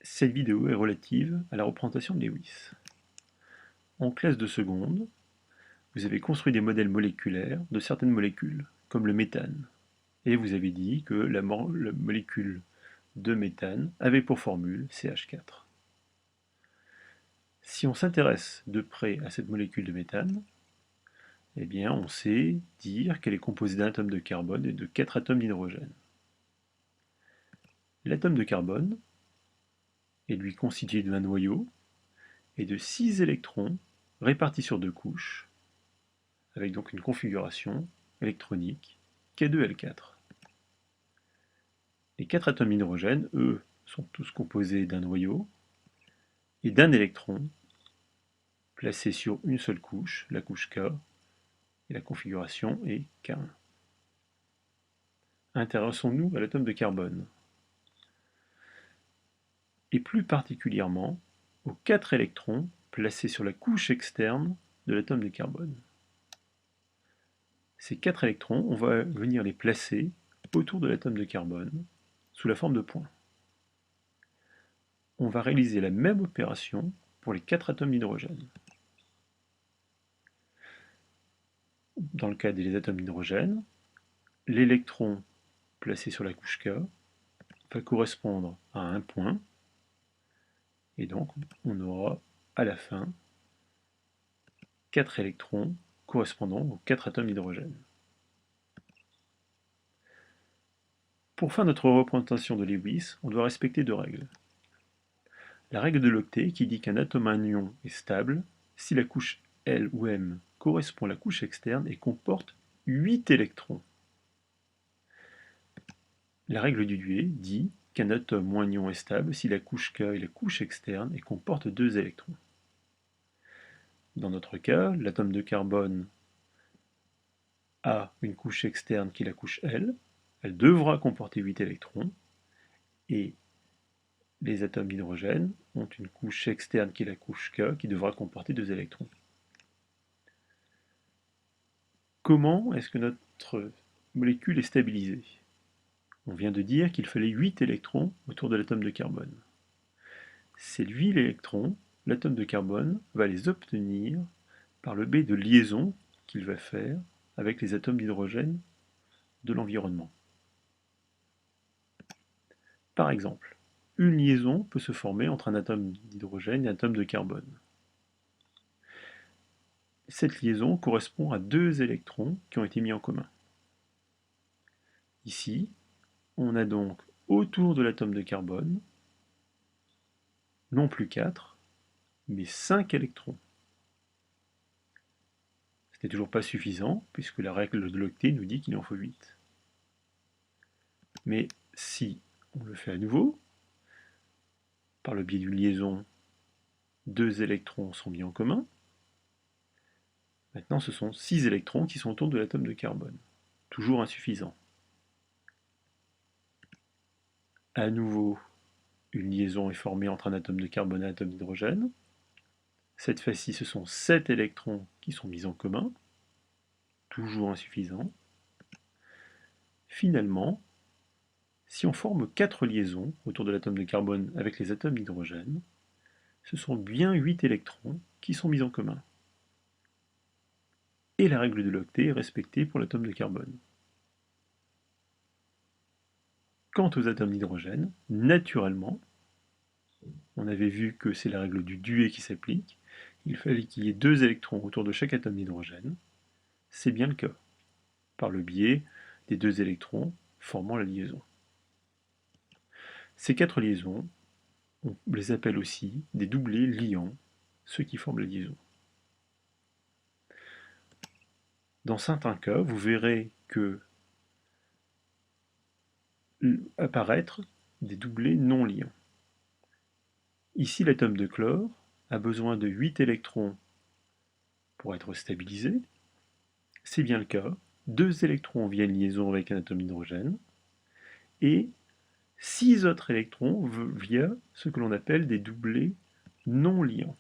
Cette vidéo est relative à la représentation de Lewis. En classe de seconde, vous avez construit des modèles moléculaires de certaines molécules, comme le méthane, et vous avez dit que la molécule de méthane avait pour formule CH4. Si on s'intéresse de près à cette molécule de méthane, eh bien on sait dire qu'elle est composée d'un atome de carbone et de 4 atomes d'hydrogène. L'atome de carbone est lui constitué d'un noyau et de 6 électrons répartis sur 2 couches, avec donc une configuration électronique K2L4. Les 4 atomes d'hydrogène, eux, sont tous composés d'un noyau et d'un électron placé sur une seule couche, la couche K, et la configuration est K1. Intéressons-nous à l'atome de carbone, et plus particulièrement aux 4 électrons placés sur la couche externe de l'atome de carbone. Ces 4 électrons, on va venir les placer autour de l'atome de carbone sous la forme de points. On va réaliser la même opération pour les 4 atomes d'hydrogène. Dans le cas des atomes d'hydrogène, l'électron placé sur la couche K va correspondre à un point, et donc on aura à la fin 4 électrons correspondant aux 4 atomes d'hydrogène. Pour faire notre représentation de Lewis, on doit respecter 2 règles. La règle de l'octet qui dit qu'un atome anion est stable si la couche L ou M correspond à la couche externe et comporte 8 électrons. La règle du Duet dit qu'un atome ou anion est stable si la couche K est la couche externe et comporte 2 électrons. Dans notre cas, l'atome de carbone a une couche externe qui est la couche L, elle devra comporter 8 électrons, et les atomes d'hydrogène ont une couche externe qui est la couche K qui devra comporter 2 électrons. Comment est-ce que notre molécule est stabilisée? On vient de dire qu'il fallait 8 électrons autour de l'atome de carbone. Ces 8 électrons, l'atome de carbone va les obtenir par le biais de liaison qu'il va faire avec les atomes d'hydrogène de l'environnement. Par exemple, une liaison peut se former entre un atome d'hydrogène et un atome de carbone. Cette liaison correspond à 2 électrons qui ont été mis en commun. Ici, on a donc autour de l'atome de carbone, non plus 4, mais 5 électrons. Ce n'est toujours pas suffisant, puisque la règle de l'octet nous dit qu'il en faut 8. Mais si on le fait à nouveau, par le biais d'une liaison, 2 électrons sont mis en commun. Maintenant, ce sont 6 électrons qui sont autour de l'atome de carbone. Toujours insuffisant. À nouveau, une liaison est formée entre un atome de carbone et un atome d'hydrogène. Cette fois-ci, ce sont 7 électrons qui sont mis en commun. Toujours insuffisant. Finalement, si on forme 4 liaisons autour de l'atome de carbone avec les atomes d'hydrogène, ce sont bien 8 électrons qui sont mis en commun. Et la règle de l'octet est respectée pour l'atome de carbone. Quant aux atomes d'hydrogène, naturellement, on avait vu que c'est la règle du Duet qui s'applique, il fallait qu'il y ait 2 électrons autour de chaque atome d'hydrogène. C'est bien le cas, par le biais des 2 électrons formant la liaison. Ces 4 liaisons, on les appelle aussi des doublés liants, ceux qui forment la liaison. Dans certains cas, vous verrez que apparaître des doublés non liants. Ici, l'atome de chlore a besoin de 8 électrons pour être stabilisé. C'est bien le cas. 2 électrons viennent liaison avec un atome d'hydrogène et 6 autres électrons via ce que l'on appelle des doublés non liants.